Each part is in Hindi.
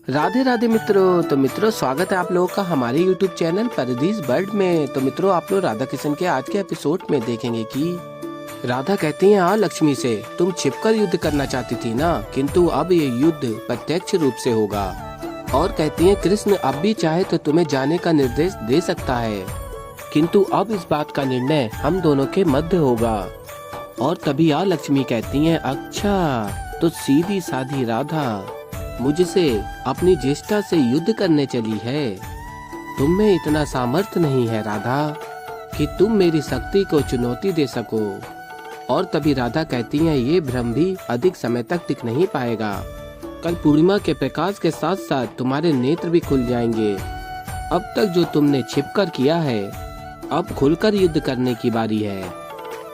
राधे राधे मित्रों। तो मित्रों, स्वागत है आप लोगों का हमारे YouTube चैनल परदीस वर्ल्ड में। तो मित्रों, आप लोग राधा कृष्ण के आज के एपिसोड में देखेंगे कि राधा कहती हैं, लक्ष्मी से तुम छिपकर युद्ध करना चाहती थी ना, किंतु अब ये युद्ध प्रत्यक्ष रूप से होगा। और कहती हैं, कृष्ण अब भी चाहे तो तुम्हें जाने का निर्देश दे सकता है, किंतु अब इस बात का निर्णय हम दोनों के मध्य होगा। और तभी लक्ष्मी कहती हैं, अच्छा तो सीधी साधी राधा मुझसे अपनी ज्येष्ठा से युद्ध करने चली है। तुम में इतना सामर्थ्य नहीं है राधा कि तुम मेरी शक्ति को चुनौती दे सको। और तभी राधा कहती हैं, ये भ्रम भी अधिक समय तक टिक नहीं पाएगा। कल पूर्णिमा के प्रकाश के साथ साथ तुम्हारे नेत्र भी खुल जाएंगे। अब तक जो तुमने छिपकर किया है, अब खुलकर युद्ध करने की बारी है।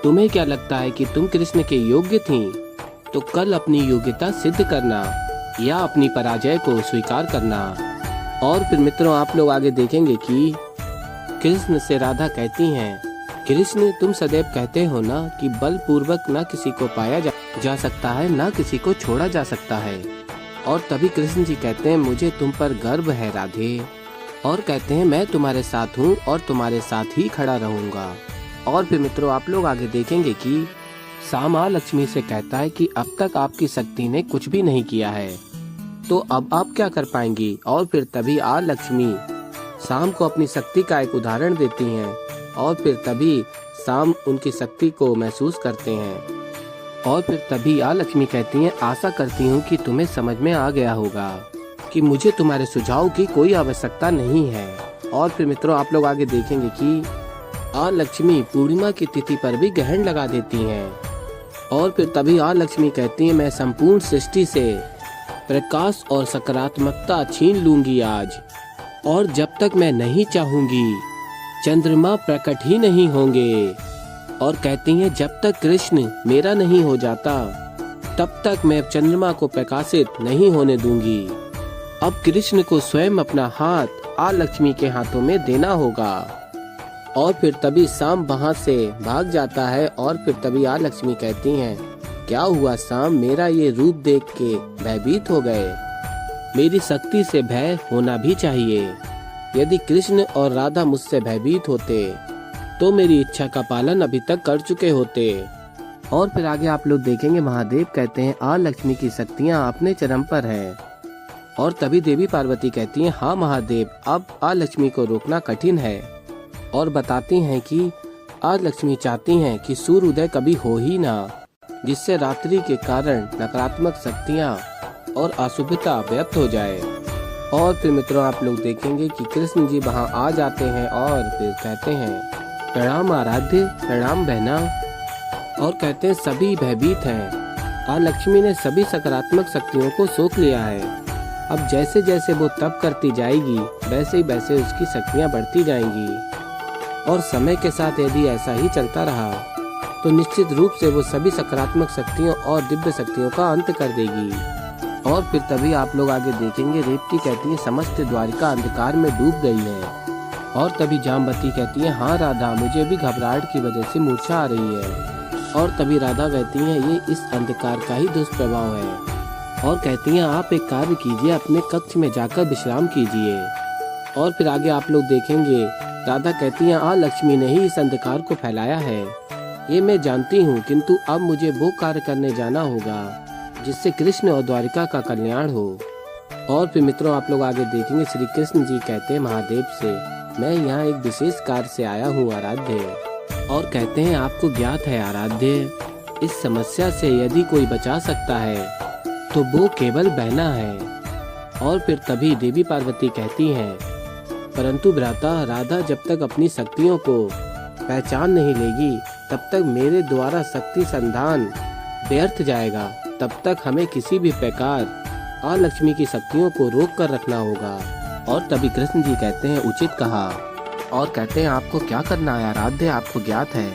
तुम्हें क्या लगता है कि तुम कृष्ण के योग्य थीं? तो कल अपनी योग्यता सिद्ध करना या अपनी पराजय को स्वीकार करना। और फिर मित्रों, आप लोग आगे देखेंगे कि कृष्ण से राधा कहती हैं, कृष्ण तुम सदैव कहते हो ना कि बल पूर्वक न किसी को पाया जा सकता है, न किसी को छोड़ा जा सकता है। और तभी कृष्ण जी कहते हैं, मुझे तुम पर गर्व है राधे। और कहते हैं, मैं तुम्हारे साथ हूँ और तुम्हारे साथ ही खड़ा रहूंगा। और फिर मित्रों, आप लोग आगे देखेंगे कि शाम लक्ष्मी से कहता है कि अब तक आपकी शक्ति ने कुछ भी नहीं किया है, तो अब आप क्या कर पाएंगी। और फिर तभी लक्ष्मी शाम को अपनी शक्ति का एक उदाहरण देती हैं। और फिर तभी शाम उनकी शक्ति को महसूस करते हैं। और फिर तभी लक्ष्मी कहती हैं, आशा करती हूँ कि तुम्हें समझ में आ गया होगा कि मुझे तुम्हारे सुझाव की कोई आवश्यकता नहीं है। और फिर मित्रों, आप लोग आगे देखेंगे कि लक्ष्मी पूर्णिमा की तिथि पर भी ग्रहण लगा देती हैं। और फिर तभी लक्ष्मी कहती है, मैं संपूर्ण सृष्टि से प्रकाश और सकारात्मकता छीन लूंगी आज। और जब तक मैं नहीं चाहूंगी, चंद्रमा प्रकट ही नहीं होंगे। और कहती हैं, जब तक कृष्ण मेरा नहीं हो जाता, तब तक मैं चंद्रमा को प्रकाशित नहीं होने दूंगी। अब कृष्ण को स्वयं अपना हाथ लक्ष्मी के हाथों में देना होगा। और फिर तभी शाम वहाँ से भाग जाता है। और फिर तभी लक्ष्मी कहती हैं, क्या हुआ शाम, मेरा ये रूप देख के भयभीत हो गए? मेरी शक्ति से भय होना भी चाहिए। यदि कृष्ण और राधा मुझसे भयभीत होते तो मेरी इच्छा का पालन अभी तक कर चुके होते। और फिर आगे आप लोग देखेंगे, महादेव कहते हैं, लक्ष्मी की शक्तियाँ अपने चरम पर है। और तभी देवी पार्वती कहती हैं, हाँ महादेव, अब लक्ष्मी को रोकना कठिन है। और बताती हैं कि लक्ष्मी चाहती हैं कि सूर्य उदय कभी हो ही ना, जिससे रात्रि के कारण नकारात्मक शक्तियाँ और अशुभता व्यक्त हो जाए। और फिर मित्रों, आप लोग देखेंगे कि कृष्ण जी वहाँ आ जाते हैं और फिर कहते हैं, प्रणाम आराध्य, प्रणाम बहना। और कहते हैं, सभी भयभीत हैं। लक्ष्मी ने सभी सकारात्मक शक्तियों को सोख लिया है। अब जैसे जैसे वो तप करती जाएगी, वैसे ही वैसे उसकी शक्तियाँ बढ़ती जाएंगी। और समय के साथ यदि ऐसा ही चलता रहा तो निश्चित रूप से वो सभी सकारात्मक शक्तियों और दिव्य शक्तियों का अंत कर देगी। और फिर तभी आप लोग आगे देखेंगे, रेवती कहती है, समस्त द्वारिका अंधकार में डूब गई है। और तभी जामवती कहती है, हाँ राधा, मुझे भी घबराहट की वजह से मूर्छा आ रही है। और तभी राधा कहती है, ये इस अंधकार का ही दुष्प्रभाव है। और कहती हैं, आप एक कार्य कीजिए, अपने कक्ष में जाकर विश्राम कीजिए। और फिर आगे आप लोग देखेंगे, राधा कहती हैं, लक्ष्मी ने ही इस अंधकार को फैलाया है, ये मैं जानती हूँ, किंतु अब मुझे वो कार्य करने जाना होगा जिससे कृष्ण और द्वारिका का कल्याण हो। और फिर मित्रों, आप लोग आगे देखेंगे, श्री कृष्ण जी कहते हैं महादेव से, मैं यहाँ एक विशेष कार्य से आया हूँ आराध्य। और कहते हैं, आपको ज्ञात है आराध्य, इस समस्या से यदि कोई बचा सकता है तो वो केवल बहना है। और फिर तभी देवी पार्वती कहती हैं, परंतु भ्राता, राधा जब तक अपनी शक्तियों को पहचान नहीं लेगी, तब तक मेरे द्वारा शक्ति संधान व्यर्थ जाएगा। तब तक हमें किसी भी प्रकार लक्ष्मी की शक्तियों को रोक कर रखना होगा। और तभी कृष्ण जी कहते हैं, उचित कहा। और कहते हैं, आपको क्या करना है आराध्य, आपको ज्ञात है,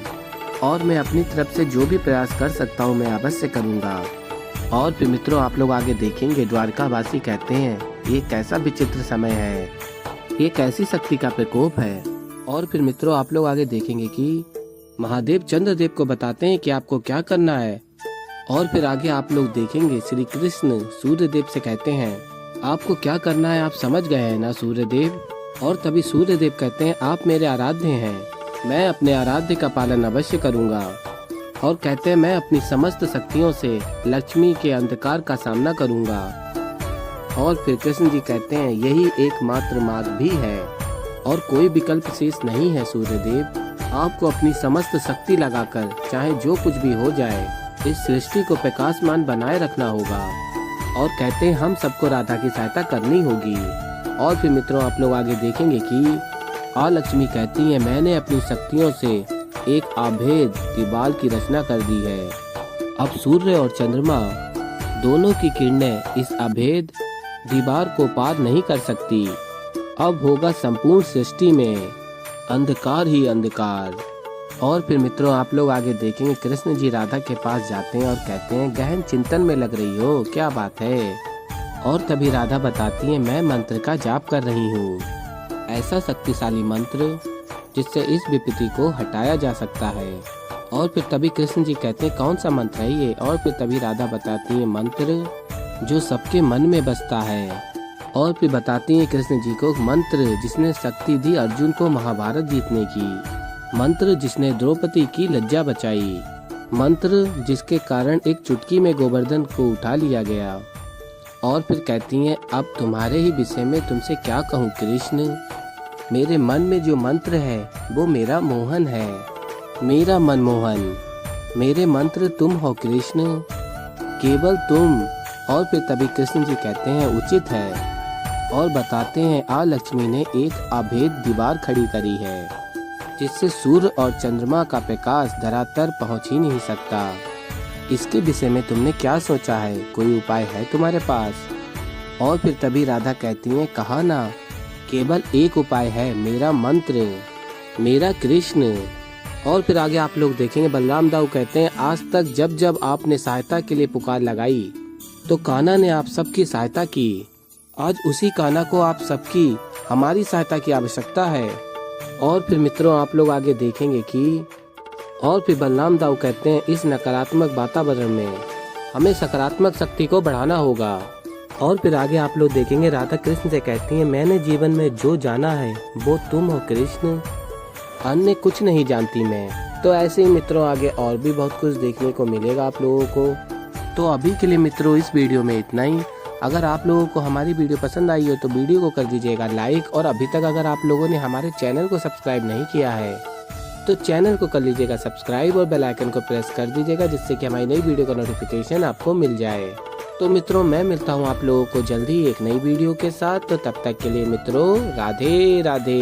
और मैं अपनी तरफ से जो भी प्रयास कर सकता हूँ मैं अवश्य करूँगा। और फिर मित्रों, आप लोग आगे देखेंगे, द्वारकावासी कहते हैं, ये कैसा विचित्र समय है, ये कैसी शक्ति का प्रकोप है। और फिर मित्रों, आप लोग आगे देखेंगे कि महादेव चंद्रदेव को बताते हैं कि आपको क्या करना है। और फिर आगे आप लोग देखेंगे, श्री कृष्ण सूर्यदेव से कहते हैं, आपको क्या करना है आप समझ गए हैं ना सूर्यदेव। और तभी सूर्यदेव कहते हैं आप मेरे आराध्य हैं, मैं अपने आराध्य का पालन अवश्य करूंगा। और कहते हैं मैं अपनी समस्त शक्तियों से लक्ष्मी के अंधकार का सामना करूंगा। और फिर कृष्ण जी कहते हैं यही एकमात्र मार्ग भी है और कोई विकल्प शेष नहीं है सूर्यदेव। आपको अपनी समस्त शक्ति लगाकर चाहे जो कुछ भी हो जाए इस सृष्टि को प्रकाशमान बनाए रखना होगा। और कहते हैं हम सबको राधा की सहायता करनी होगी। और फिर मित्रों आप लोग आगे देखेंगे कि लक्ष्मी कहती है मैंने अपनी शक्तियों से एक अभेद दीवार की रचना कर दी है। अब सूर्य और चंद्रमा दोनों की किरणें इस अभेद दीवार को पार नहीं कर सकती। अब होगा संपूर्ण सृष्टि में अंधकार ही अंधकार। और फिर मित्रों आप लोग आगे देखेंगे कृष्ण जी राधा के पास जाते हैं और कहते हैं गहन चिंतन में लग रही हो, क्या बात है। और तभी राधा बताती है मैं मंत्र का जाप कर रही हूँ, ऐसा शक्तिशाली मंत्र जिससे इस विपत्ति को हटाया जा सकता है। और फिर तभी कृष्ण जी कहते हैं कौन सा मंत्र है ये। और फिर तभी राधा बताती है मंत्र जो सबके मन में बसता है। और फिर बताती है कृष्ण जी को मंत्र जिसने शक्ति दी अर्जुन को महाभारत जीतने की, मंत्र जिसने द्रौपदी की लज्जा बचाई, मंत्र जिसके कारण एक चुटकी में गोवर्धन को उठा लिया गया। और फिर कहती हैं अब तुम्हारे ही विषय में तुमसे क्या कहूँ कृष्ण, मेरे मन में जो मंत्र है वो मेरा मोहन है, मेरा मनमोहन, मेरे मंत्र तुम हो कृष्ण, केवल तुम। और फिर तभी कृष्ण जी कहते हैं उचित है और बताते हैं लक्ष्मी ने एक अभेद दीवार खड़ी करी है जिससे सूर्य और चंद्रमा का प्रकाश धरातल पहुंच ही नहीं सकता। इसके विषय में तुमने क्या सोचा है, कोई उपाय है तुम्हारे पास। और फिर तभी राधा कहती हैं कहा ना केवल एक उपाय है, मेरा मंत्र, मेरा कृष्ण। और फिर आगे आप लोग देखेंगे बलराम दाऊ कहते हैं आज तक जब जब आपने सहायता के लिए पुकार लगाई तो कान्हा ने आप सबकी सहायता की, आज उसी कान्हा को आप सबकी हमारी सहायता की आवश्यकता है। और फिर मित्रों आप लोग आगे देखेंगे कि और फिर बलराम दाऊ कहते हैं इस नकारात्मक वातावरण में हमें सकारात्मक शक्ति को बढ़ाना होगा। और फिर आगे आप लोग देखेंगे राधा कृष्ण से कहती हैं मैंने जीवन में जो जाना है वो तुम हो कृष्ण, अन्य कुछ नहीं जानती मैं। तो ऐसे ही मित्रों आगे और भी बहुत कुछ देखने को मिलेगा आप लोगों को। तो अभी के लिए मित्रों इस वीडियो में इतना ही। अगर आप लोगों को हमारी वीडियो पसंद आई हो तो वीडियो को कर दीजिएगा लाइक। और अभी तक अगर आप लोगों ने हमारे चैनल को सब्सक्राइब नहीं किया है तो चैनल को कर लीजिएगा सब्सक्राइब और बेल आइकन को प्रेस कर दीजिएगा जिससे कि हमारी नई वीडियो का नोटिफिकेशन आपको मिल जाए। तो मित्रों मैं मिलता हूँ आप लोगों को जल्दी एक नई वीडियो के साथ। तो तब तक के लिए मित्रों राधे राधे।